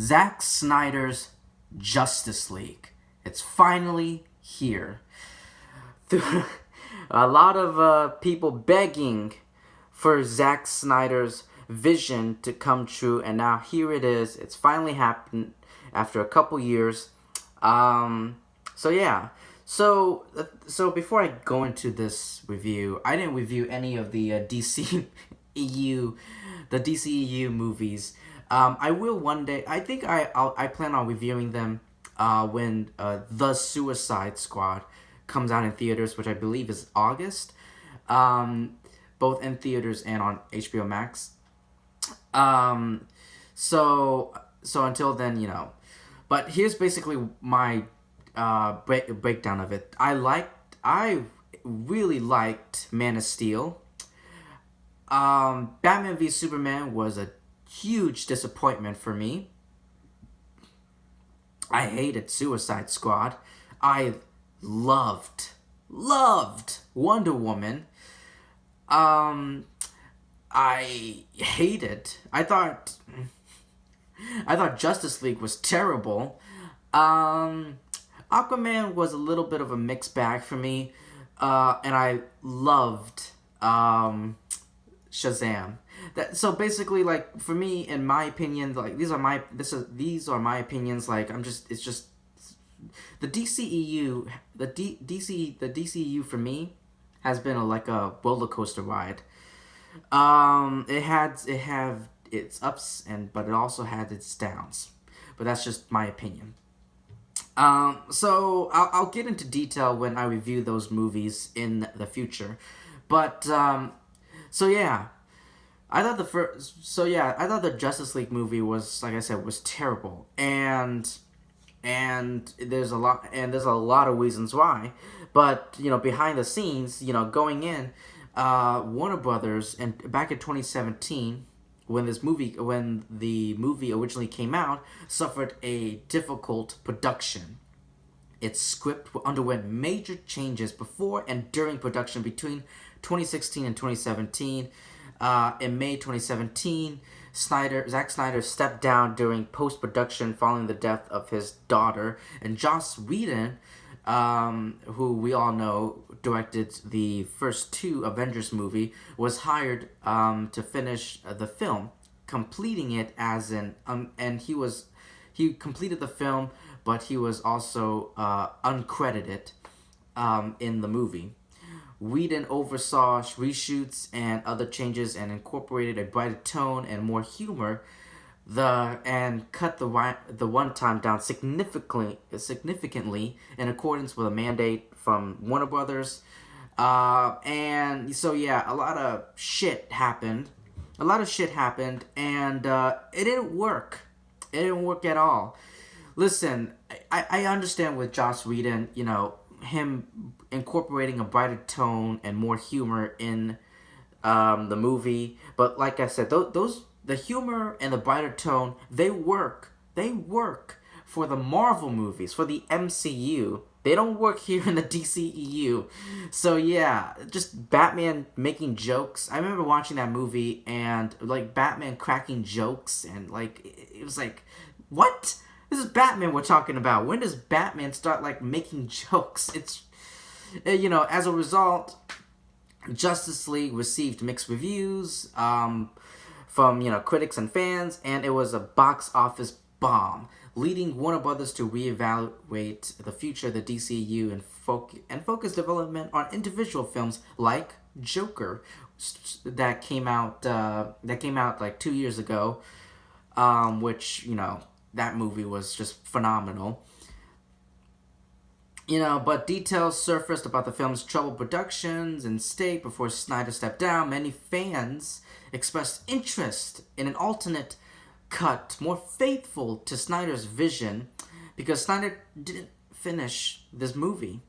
Zack Snyder's Justice League. It's finally here. A lot of people begging for Zack Snyder's vision to come true, and now here it is. It's finally happened after a couple years. So yeah. So before I go into this review, I didn't review any of the DCEU movies. I will one day. I think I plan on reviewing them when The Suicide Squad comes out in theaters, which I believe is August, both in theaters and on HBO Max. So until then, But here's basically my breakdown of it. I really liked Man of Steel. Batman v Superman was a huge disappointment for me. I hated Suicide Squad. I loved Wonder Woman. I hated. I thought Justice League was terrible. Aquaman was a little bit of a mixed bag for me, and I loved Shazam. So basically, like, for me, in my opinion, like, these are my opinions. Like, it's just the DCEU, the DCEU for me has been like a roller coaster ride. It had its ups but it also had its downs. But that's just my opinion. So I'll get into detail when I review those movies in the future. But so yeah. I thought the Justice League movie was, like I said, was terrible. And there's a lot of reasons why. But, behind the scenes, going in, Warner Brothers, and back in 2017, when the movie originally came out, suffered a difficult production. Its script underwent major changes before and during production between 2016 and 2017. In May 2017, Zack Snyder stepped down during post-production following the death of his daughter, and Joss Whedon, who we all know directed the first two Avengers movie, was hired to finish the film, completing it and he completed the film, but he was also uncredited in the movie. Whedon oversaw reshoots and other changes and incorporated a brighter tone and more humor, and cut the runtime down significantly in accordance with a mandate from Warner Brothers. And so yeah, a lot of shit happened, and it didn't work. It didn't work at all. Listen, I understand with Joss Whedon, him incorporating a brighter tone and more humor in the movie, but like I said, the humor and the brighter tone, they work for the Marvel movies, for the MCU. They don't work here in the DCEU. So yeah, just Batman making jokes. I remember watching that movie and like Batman cracking jokes, and like it was like, what? This is Batman we're talking about. When does Batman start, like, making jokes? It's, as a result, Justice League received mixed reviews from, critics and fans, and it was a box office bomb, leading Warner Brothers to reevaluate the future of the DCU and focus development on individual films like Joker, that came out like 2 years ago, which, that movie was just phenomenal. But details surfaced about the film's troubled productions and state before Snyder stepped down. Many fans expressed interest in an alternate cut, more faithful to Snyder's vision, because Snyder didn't finish this movie.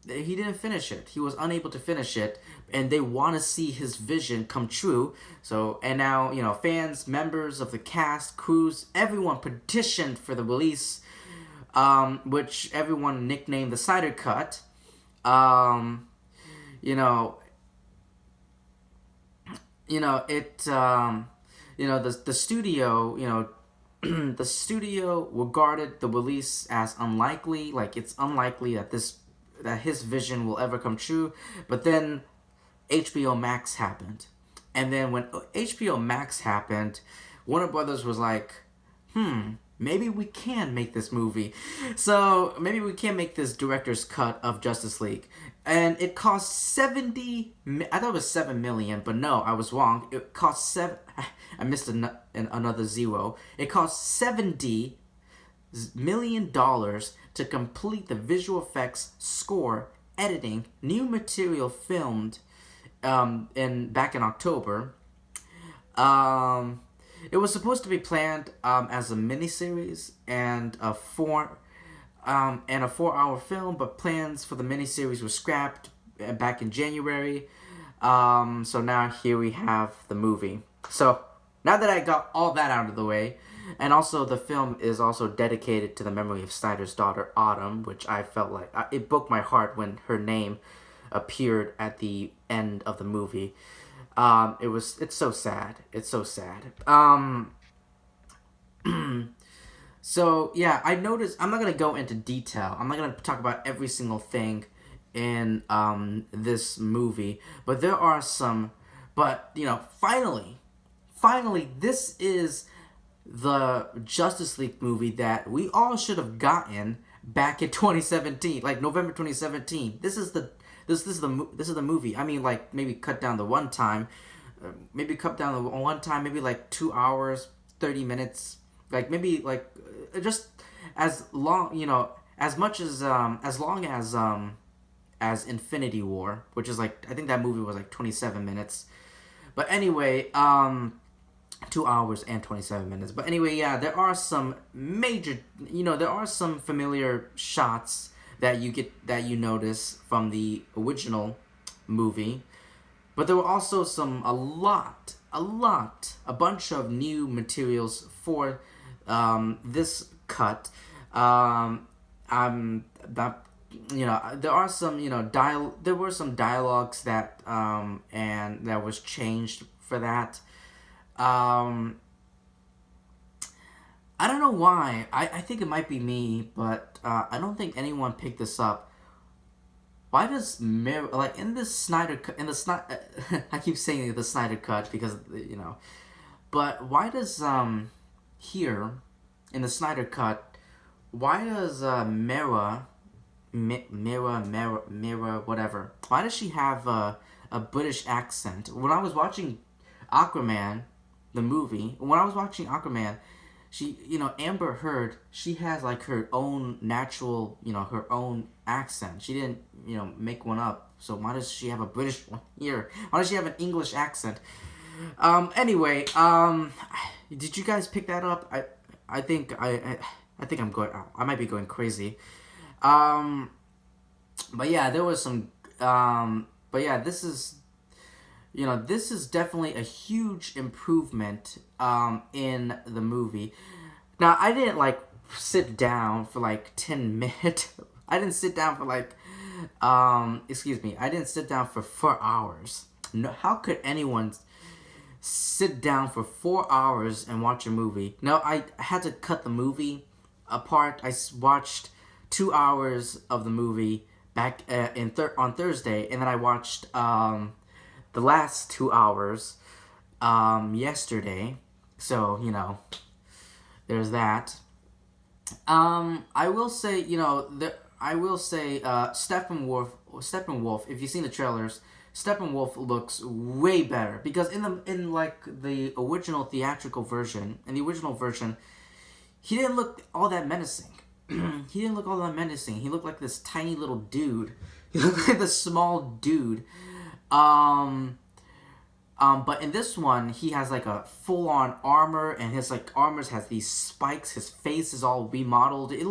He didn't finish it. He was unable to finish it, and they want to see his vision come true. So, and now, fans, members of the cast, crews, everyone petitioned for the release, which everyone nicknamed the Snyder Cut. The studio, the studio regarded the release as unlikely, like it's unlikely that his vision will ever come true. But then HBO Max happened. And then when HBO Max happened, Warner Brothers was like, maybe we can make this movie. So maybe we can make this director's cut of Justice League. And it cost 70, I thought it was 7 million, but no, I was wrong. It cost 7, I missed another zero. It cost $70 million to complete the visual effects, score, editing, new material filmed back in October. It was supposed to be planned as a miniseries and a 4-hour film, but plans for the miniseries were scrapped back in January. So now here we have the movie. So now that I got all that out of the way, and also the film is also dedicated to the memory of Snyder's daughter Autumn, which I felt like it broke my heart when her name appeared at the end of the movie. It's so sad. It's so sad. So yeah, I noticed. I'm not gonna go into detail. I'm not gonna talk about every single thing in this movie, but there are some. But finally, this is the Justice League movie that we all should have gotten back in 2017, like November 2017. This is the movie. I mean, like maybe cut down the runtime, maybe 2 hours, 30 minutes, like maybe like just as long, as much as long as Infinity War, which is like I think that movie was like 27 minutes. But anyway, 2 hours and 27 minutes. But anyway, yeah, there are some major, there are some familiar shots that you notice from the original movie, but there were also a bunch of new materials for this cut. There are some there were some dialogues that and that was changed for that. I don't know why. I think it might be me, but I don't think anyone picked this up. Why does in this Snyder cut, I keep saying the Snyder cut because but why does here in the Snyder cut, why does Mera whatever, why does she have a British accent? When I was watching Aquaman, the movie, she, Amber Heard, she has like her own natural, her own accent. She didn't, make one up. So why does she have a British one here? Why does she have an English accent? Anyway, did you guys pick that up? I think I'm going, I might be going crazy. But yeah, there was some, but yeah, this is definitely a huge improvement in the movie. Now, I didn't sit down for 10 minutes. I didn't sit down for I didn't sit down for 4 hours. No, how could anyone sit down for 4 hours and watch a movie? No, I had to cut the movie apart. I watched 2 hours of the movie back on Thursday, and then I watched the last 2 hours yesterday. So there's that. I will say Steppenwolf, if you've seen the trailers, Steppenwolf looks way better, because in the original theatrical version, he didn't look all that menacing. He looked like this tiny little dude. He looked like this small dude. But in this one, he has a full-on armor, and his armor has these spikes. His face is all remodeled. He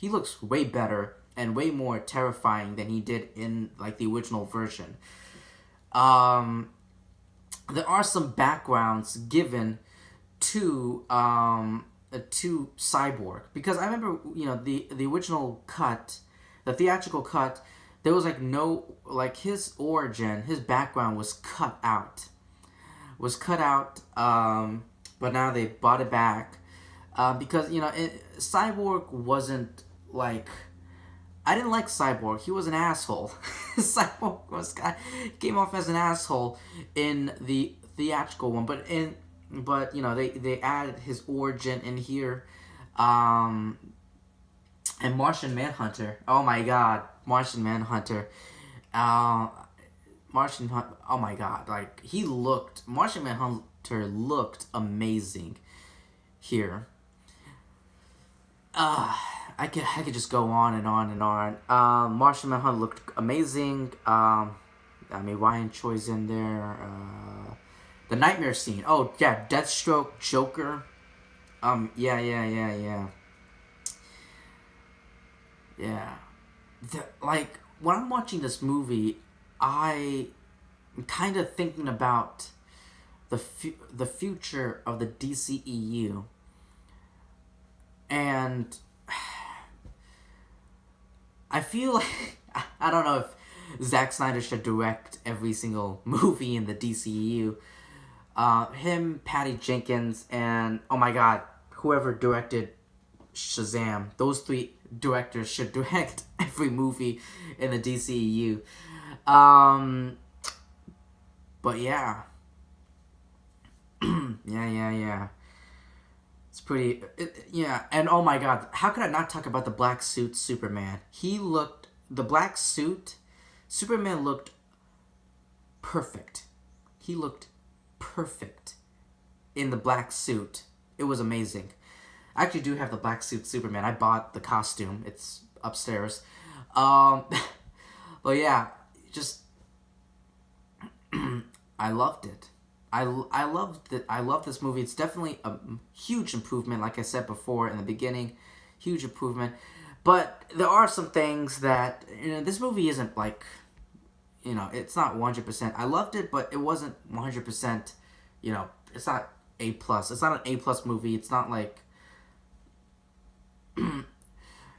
looks way better and way more terrifying than he did in the original version. There are some backgrounds given to Cyborg, because I remember the original cut, the theatrical cut, there was no his origin, his background was cut out. But now they brought it back. Because Cyborg wasn't like I didn't like Cyborg. He was an asshole. Came off as an asshole in the theatrical one, but they added his origin in here, um, and Martian Manhunter. Oh my God, Martian Manhunter. Uh, Oh my God, like Martian Manhunter looked amazing here. Uh, I could just go on and on and on. Martian Manhunter looked amazing. I mean, Ryan Choi's in there. The nightmare scene. Oh yeah, Deathstroke, Joker. Yeah. Yeah. Like when I'm watching this movie, I'm kind of thinking about the future of the DCEU, and I feel like I don't know if Zack Snyder should direct every single movie in the DCEU. Him, Patty Jenkins, and oh my God, whoever directed Shazam. Those three directors should direct every movie in the DCEU. But yeah. yeah. It's pretty. Yeah, and oh my God, how could I not talk about the black suit Superman? The black suit, Superman looked perfect. He looked perfect in the black suit. It was amazing. I actually do have the black suit Superman. I bought the costume. It's upstairs. Um, but yeah, just I loved it. I loved it. I love this movie. It's definitely a huge improvement. Like I said before in the beginning, huge improvement. But there are some things that this movie isn't like, it's not 100%. I loved it, but it wasn't 100%. It's not A plus. It's not an A plus movie. It's not like.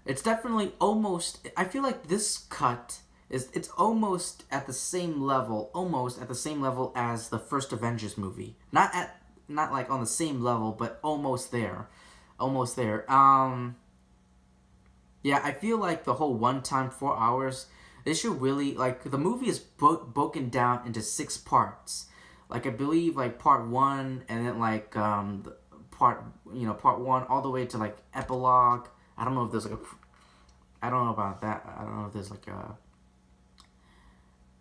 It's definitely almost. I feel like this cut it's almost at the same level, as the first Avengers movie. Not like on the same level, but almost there, Yeah, I feel like the whole one time 4 hours. They should really like the movie is broken down into 6 parts. Like I believe like part 1 and then like part 1 all the way to like epilogue. I don't know if there's like I don't know about that. I don't know if there's like a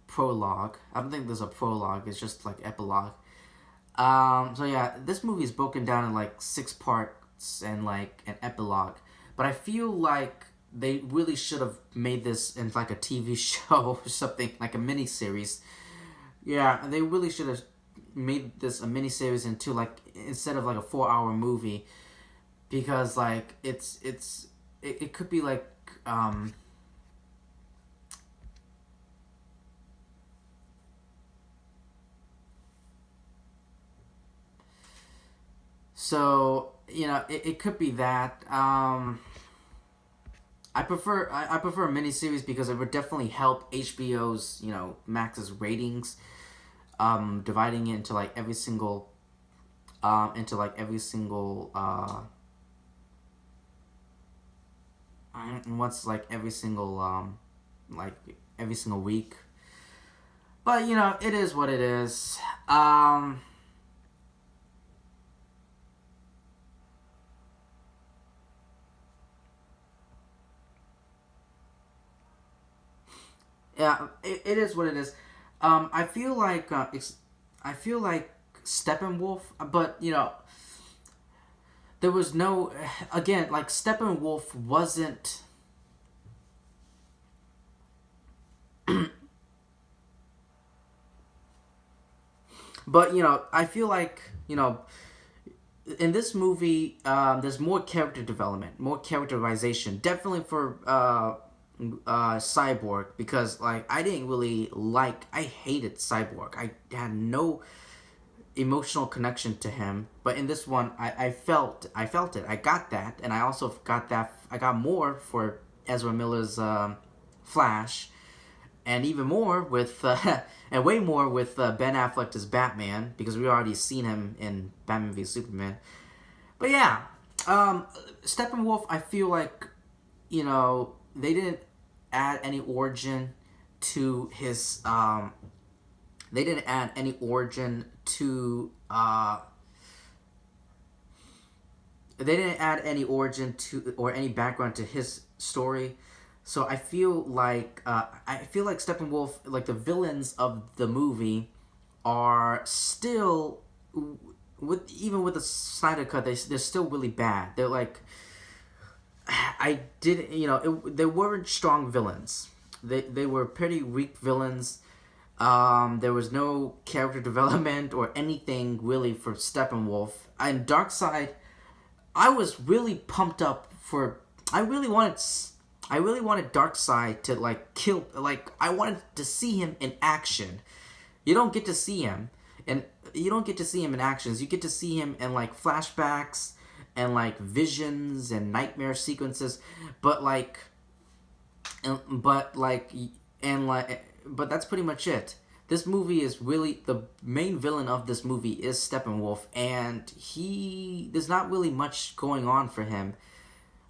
prologue. I don't think there's a prologue. It's just like epilogue. So yeah, this movie is broken down in like 6 parts and like an epilogue. But I feel like they really should have made this in like a TV show or something, like a mini series. Yeah, they really should have made this a mini series into like instead of like a 4-hour movie, because like it could be like so it could be that I prefer a miniseries because it would definitely help HBO's Max's ratings, dividing it into like every single what's like every single like every single week. But it is what it is. Yeah, it is what it is. I feel like I feel like Steppenwolf, but there was no again like Steppenwolf wasn't. But I feel like in this movie, there's more character development, more characterization, definitely for Cyborg, because like I hated Cyborg. I had no emotional connection to him, but in this one I felt it. I got that, and I also got more for Ezra Miller's Flash, and even more with and way more with Ben Affleck as Batman, because we already seen him in Batman v Superman. But yeah, Um, Steppenwolf, I feel like, they didn't add any origin to his. They didn't add any origin to. They didn't add any origin to or any background to his story. So I feel like Steppenwolf, like the villains of the movie, are still with even with the Snyder cut, they're still really bad. They're like I didn't they weren't strong villains. They were pretty weak villains. There was no character development or anything really for Steppenwolf. And Darkseid, I was really pumped up for. I really wanted. I really wanted Darkseid to like kill. Like I wanted to see him in action. You don't get to see him, and you don't get to see him in actions. You get to see him in like flashbacks and like visions and nightmare sequences. But like, but like, and like, but that's pretty much it. This movie is really the main villain of this movie is Steppenwolf, and there's not really much going on for him.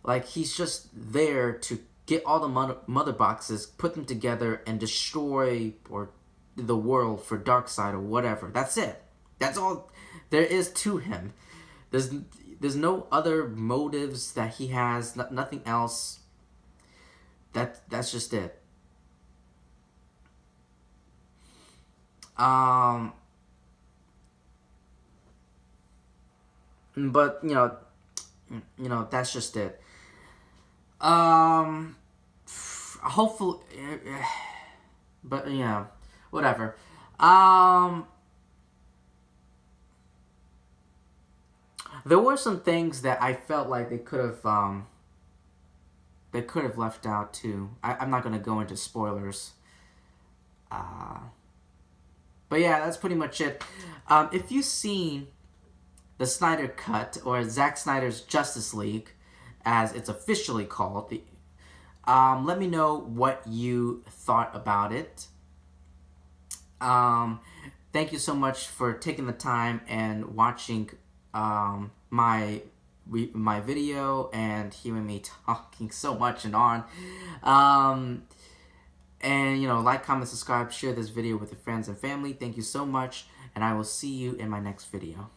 Like he's just there to get all the mother boxes, put them together, and destroy or the world for Darkseid or whatever. That's it. That's all there is to him. There's no other motives that he has. Nothing else. That's just it. Um, but that's just it. Um, hopefully, but whatever. Um, there were some things that I felt like they could have left out too. I'm not gonna go into spoilers. Uh, but yeah, that's pretty much it. If you've seen the Snyder Cut, or Zack Snyder's Justice League, as it's officially called, let me know what you thought about it. Thank you so much for taking the time and watching my video and hearing me talking so much and on. And like, comment, subscribe, share this video with your friends and family. Thank you so much, and I will see you in my next video.